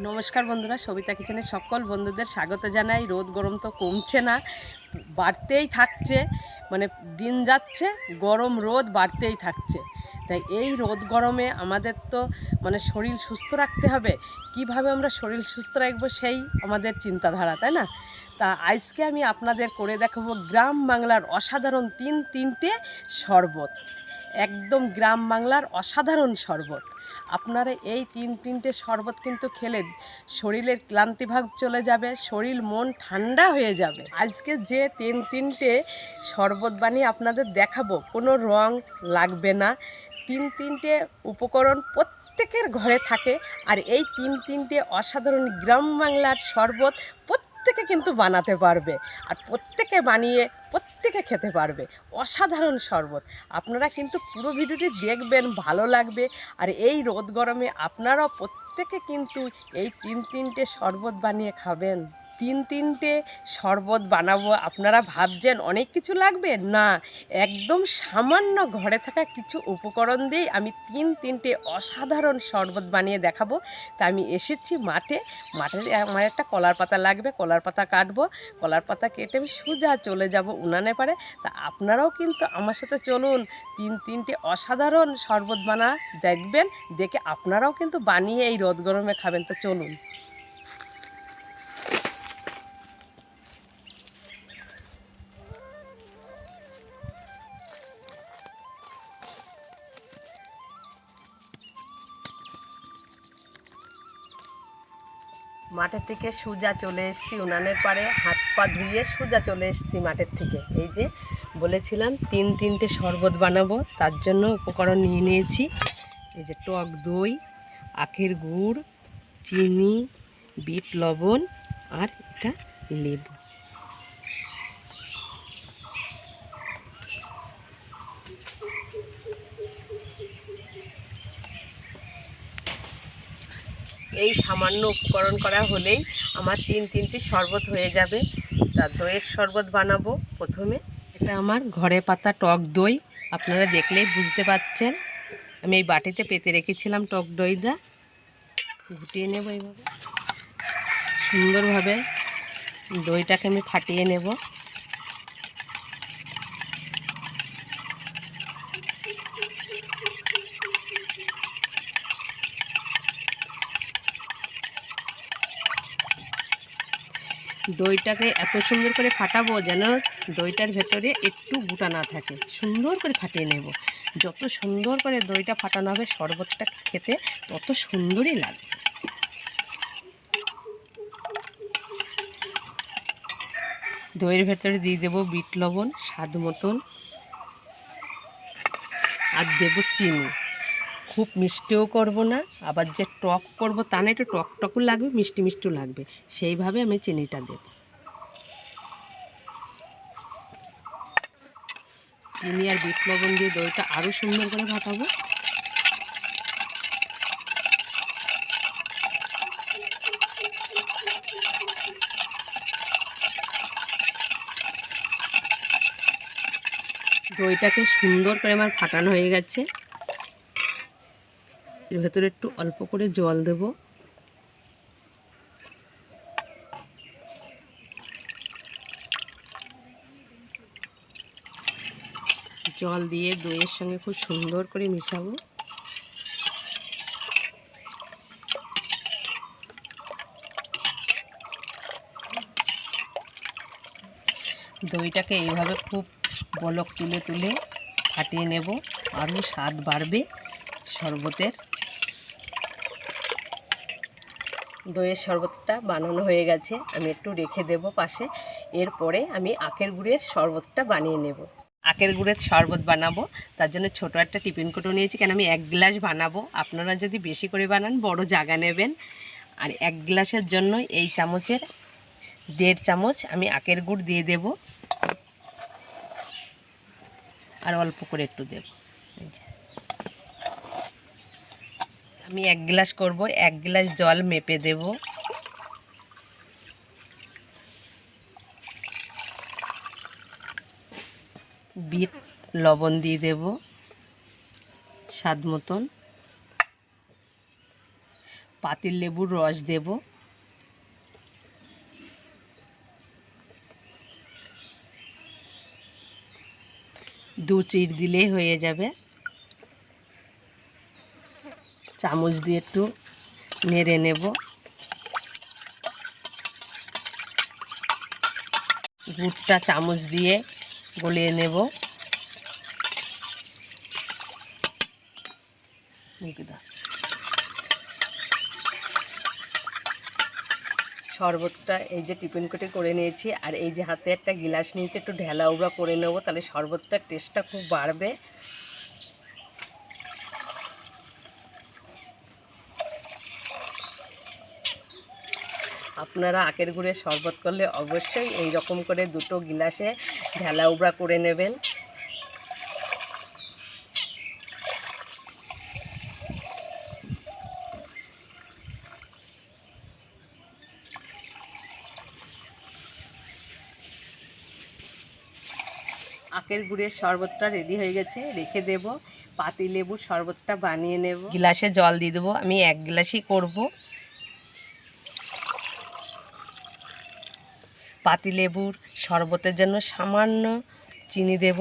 নমস্কার বন্ধুরা, সবিতা কিচেনে সকল বন্ধুদের স্বাগত জানাই। রোদ গরম তো কমছে না, বাড়তেই থাকছে। মানে দিন যাচ্ছে, গরম রোদ বাড়তেই থাকছে। তাই এই রোদ গরমে আমাদের তো শরীর সুস্থ রাখতে হবে। কিভাবে আমরা শরীর সুস্থ রাখবো সেই আমাদের চিন্তাধারা, তাই না? তা আজকে আমি আপনাদের করে দেখাবো গ্রাম বাংলার অসাধারণ তিনটে শরবত। একদম গ্রাম বাংলার অসাধারণ শরবত। আপনারা এই তিনটে শরবত কিন্তু খেলে শরীরের ক্লান্তিভাগ চলে যাবে, শরীর মন ঠান্ডা হয়ে যাবে। আজকে যে তিনটে শরবত বানিয়ে আপনাদের দেখাবো, কোনো রং লাগবে না। তিনটে উপকরণ প্রত্যেকের ঘরে থাকে। আর এই তিনটে অসাধারণ গ্রাম বাংলার শরবত প্রত্যেকে কিন্তু বানাতে পারবে, আর প্রত্যেকে বানিয়ে প্রত্যেকে খেতে পারবে। অসাধারণ শরবত। আপনারা কিন্তু পুরো ভিডিওটি দেখবেন, ভালো লাগবে। আর এই রোদ গরমে আপনারাও প্রত্যেকে কিন্তু এই তিনটে শরবত বানিয়ে খাবেন। তিনটে শরবত বানাবো, আপনারা ভাবছেন অনেক কিছু লাগবে না, একদম সামান্য ঘরে থাকা কিছু উপকরণ দিয়েই আমি তিনটে অসাধারণ শরবত বানিয়ে দেখাবো। তা আমি এসেছি মাঠে আমার একটা কলার পাতা লাগবে, কলার পাতা কাটবো। কলার পাতা কেটে আমি সোজা চলে যাব উনানে পারে। তা আপনারাও কিন্তু আমার সাথে চলুন, তিনটে অসাধারণ শরবত বানা দেখবেন, দেখে আপনারাও কিন্তু বানিয়ে এই রোদ গরমে খাবেন। তো চলুন। মাঠের থেকে সোজা চলে এসেছি উনানের পাড়ে, হাত পা ধুয়ে সোজা চলে এসেছি মাঠের থেকে। এই যে বলেছিলাম তিনটে শরবত বানাবো, তার জন্য উপকরণ নিয়ে নিয়েছি। এই যে টক দই, আখের গুড়, চিনি, বিট লবণ আর এটা লেবু। এই সামান্য উপকরণ করা হলেই আমার তিনটে শরবত হয়ে যাবে। তা দইয়ের শরবত বানাবো প্রথমে। এটা আমার ঘরে পাতা টক দই, আপনারা দেখলেই বুঝতে পারছেন। আমি এই বাটিতে পেতে রেখেছিলাম টক দইটা, ঘুটিয়ে নেব এইভাবে সুন্দরভাবে। দইটাকে আমি ফাটিয়ে নেব। দইটাকে এত সুন্দর করে ফাটাবো যেন দইটার ভেতরে একটু গুটা না থাকে। সুন্দর করে ফাটিয়ে নেব। যত সুন্দর করে দইটা ফাটানো হবে শরবতটা খেতে তত সুন্দরই লাগবে। দইয়ের ভেতরে দিয়ে দেবো বিট লবণ স্বাদ মতন, আর দেবো চিনি। খুব মিষ্টিও করব না, আবার যে টক করব তা না, একটু টক টকও লাগবে, মিষ্টি মিষ্টিও লাগবে, সেইভাবে আমি চিনিটা দেব। চিনি আর বিট লবণ দিয়ে দইটা আরও সুন্দর করে ফাটাবো। দইটাকে সুন্দর করে আমার ফাটানো হয়ে গেছে। এর ভেতরে একটু অল্প করে জল দেব। জল দিয়ে দইয়ের সঙ্গে খুব সুন্দর করে মিশাবো। দইটাকে এইভাবে খুব বলক তুলে তুলে ফাটিয়ে নেব, আরও স্বাদ বাড়বে শরবতের। দইয়ের শরবতটা বানানো হয়ে গেছে, আমি একটু রেখে দেব পাশে। এরপরে আমি আখের গুড়ের শরবতটা বানিয়ে নেব। আখের গুড়ের শরবত বানাবো, তার জন্য ছোটো একটা টিফিন কৌটো নিয়েছি, কেন আমি 1 গ্লাস বানাবো। আপনারা যদি বেশি করে বানান বড় জায়গা নেবেন। আর 1 গ্লাসের জন্য এই চামচের 1.5 চামচ আমি আখের গুড় দিয়ে দেব, আর অল্প করে একটু দেব। আমি 1 গ্লাস করব, 1 গ্লাস জল মেপে দেব। বিট লবণ দিয়ে দেব স্বাদ মতন। পাতিল লেবুর রস দেব, দু চিড় দিলেই হয়ে যাবে। চামচ দিয়ে একটু নেড়ে নেব। গুড়টা চামচ দিয়ে গলিয়ে নেব। শরবতটা এই যে টিফিন কোটে করে নিয়েছি, আর এই যে হাতে একটা গিলাস নিয়েছি, একটু ঢেলা উবড়া করে নেব, তাহলে শরবতটার টেস্টটা খুব বাড়বে। আপনারা আখের গুড়ের শরবত করলে অবশ্যই এই রকম করে দুটো গিলাসে ঢেলা উবড়া করে নেবেন। আখের গুড়ের শরবতটা রেডি হয়ে গেছে, রেখে দেব। পাতিলেবুর শরবতটা বানিয়ে নেব। গিলাসে জল দিয়ে দেবো, আমি 1 গ্লাসই করব। পাতিলেবুর শরবতের জন্য সামান্য চিনি দেব,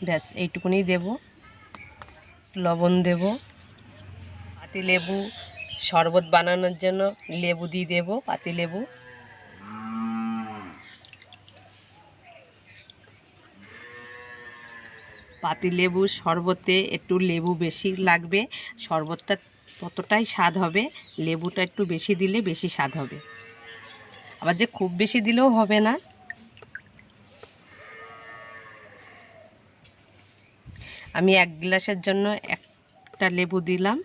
ব্যাস এইটুকুনি দেব। লবণ দেব। পাতিলেবু শরবত বানানোর জন্য লেবু দিয়ে দেব, পাতিলেবু। পাতিলেবুর শরবতে একটু লেবু বেশি লাগবে, শরবতটা ততটাই স্বাদ হবে। লেবুটা একটু বেশি দিলে বেশি স্বাদ হবে, আবার যে খুব বেশি দিলেও হবে না। আমি 1 গ্লাসের জন্য একটা লেবু দিলাম।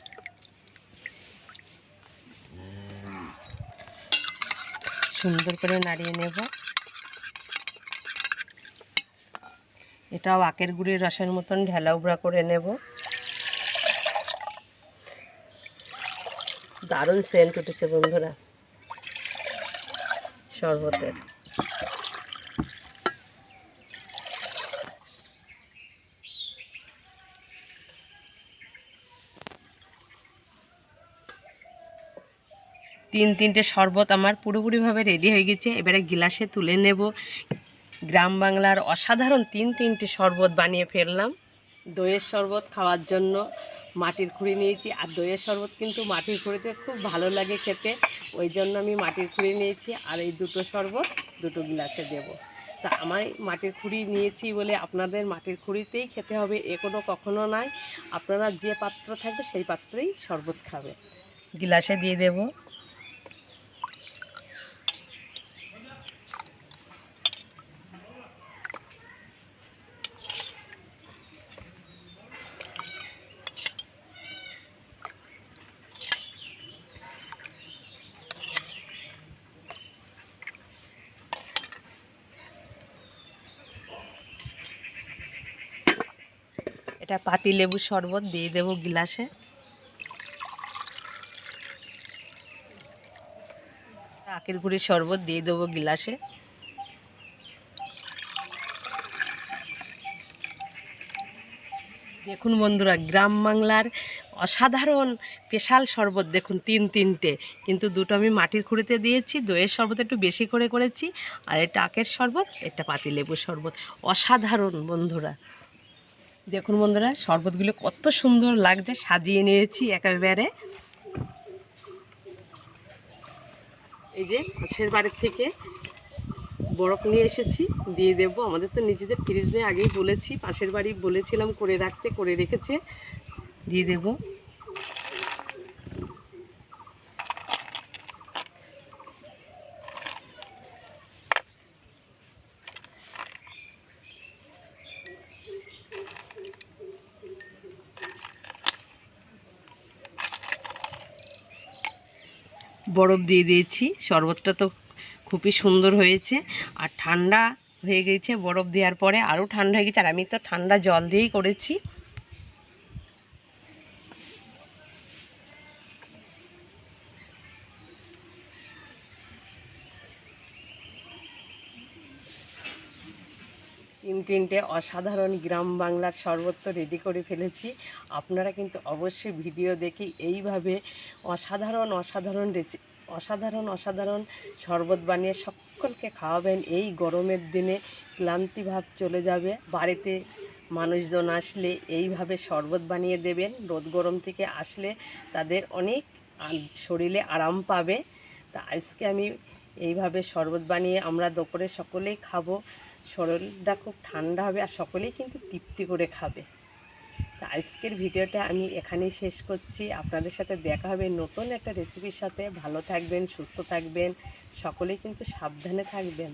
সুন্দর করে নাড়িয়ে নেব। এটাও আখের গুড়ের রসের মতন ঢেলা উবড়া করে নেব। দারুণ সেন্ট উঠেছে বন্ধুরা শরবতের। তিনটে শরবত আমার পুরোপুরিভাবে রেডি হয়ে গেছে। এবারে গিলাসে তুলে নেব। গ্রাম বাংলার অসাধারণ তিনটে শরবত বানিয়ে ফেললাম। দইয়ের শরবত খাওয়ার জন্য মাটির খুঁড়ি নিয়েছি, আর দইয়ের শরবত কিন্তু মাটির খুঁড়িতে খুব ভালো লাগে খেতে, ওই জন্য আমি মাটির খুঁড়ি নিয়েছি। আর এই দুটো শরবত দুটো গিলাসে দেব। তা আমার মাটির খুঁড়ি নিয়েছি বলে আপনাদের মাটির খুঁড়িতেই খেতে হবে এ কোনো কখনো নয়। আপনারা যে পাত্র থাকবে সেই পাত্রেই শরবত খাবে। গিলাসে দিয়ে দেব। এটা পাতিলেবুর শরবত দিয়ে দেব গিলাসে। আখের গুড়ের শরবত দিয়ে দেবো গিলাসে। দেখুন বন্ধুরা, গ্রাম বাংলার অসাধারণ স্পেশাল শরবত দেখুন তিনটে, কিন্তু দুটো আমি মাটির খুঁড়িতে দিয়েছি। দইয়ের শরবত একটু বেশি করে করেছি, আর এটা আখের শরবত, এটা পাতিলেবুর শরবত। অসাধারণ বন্ধুরা, দেখুন বন্ধুরা শরবতগুলো কত সুন্দর লাগছে, সাজিয়ে নিয়েছি একেবারে। এই যে পাশের বাড়ির থেকে বরফ নিয়ে এসেছি, দিয়ে দেব। আমাদের তো নিজেদের ফ্রিজ নিয়ে আগেই বলেছি, পাশের বাড়ি বলেছিলাম করে রাখতে, করে রেখেছে, দিয়ে দেব। বরফ দিয়ে দিয়েছি, শরবতটা তো খুবই সুন্দর হয়েছে, আর ঠান্ডা হয়ে গেছে বরফ দেওয়ার পরে, আরও ঠান্ডা হয়ে গেছে। আর আমি তো ঠান্ডা জল দিয়েই করেছি। তিনটে অসাধারণ গ্রাম বাংলার শরবত তো রেডি করে ফেলেছি। আপনারা কিন্তু অবশ্যই ভিডিও দেখে এইভাবে অসাধারণ শরবত বানিয়ে সকলকে খাওয়াবেন। এই গরমের দিনে ক্লান্তিভাব চলে যাবে। বাড়িতে মানুষজন আসলে এইভাবে শরবত বানিয়ে দেবেন। রোদ গরম থেকে আসলে তাদের অনেক শরীরে আরাম পাবে। তা আজকে আমি এইভাবে শরবত বানিয়ে আমরা দুপুরে সকলেই খাবো। শরীরটা খুব ঠান্ডা হবে আর সকলেই কিন্তু তৃপ্তি করে খাবে। তা আজকের ভিডিওটা আমি এখানেই শেষ করছি। আপনাদের সাথে দেখা হবে নতুন একটা রেসিপির সাথে। ভালো থাকবেন, সুস্থ থাকবেন, সকলেই কিন্তু সাবধানে থাকবেন।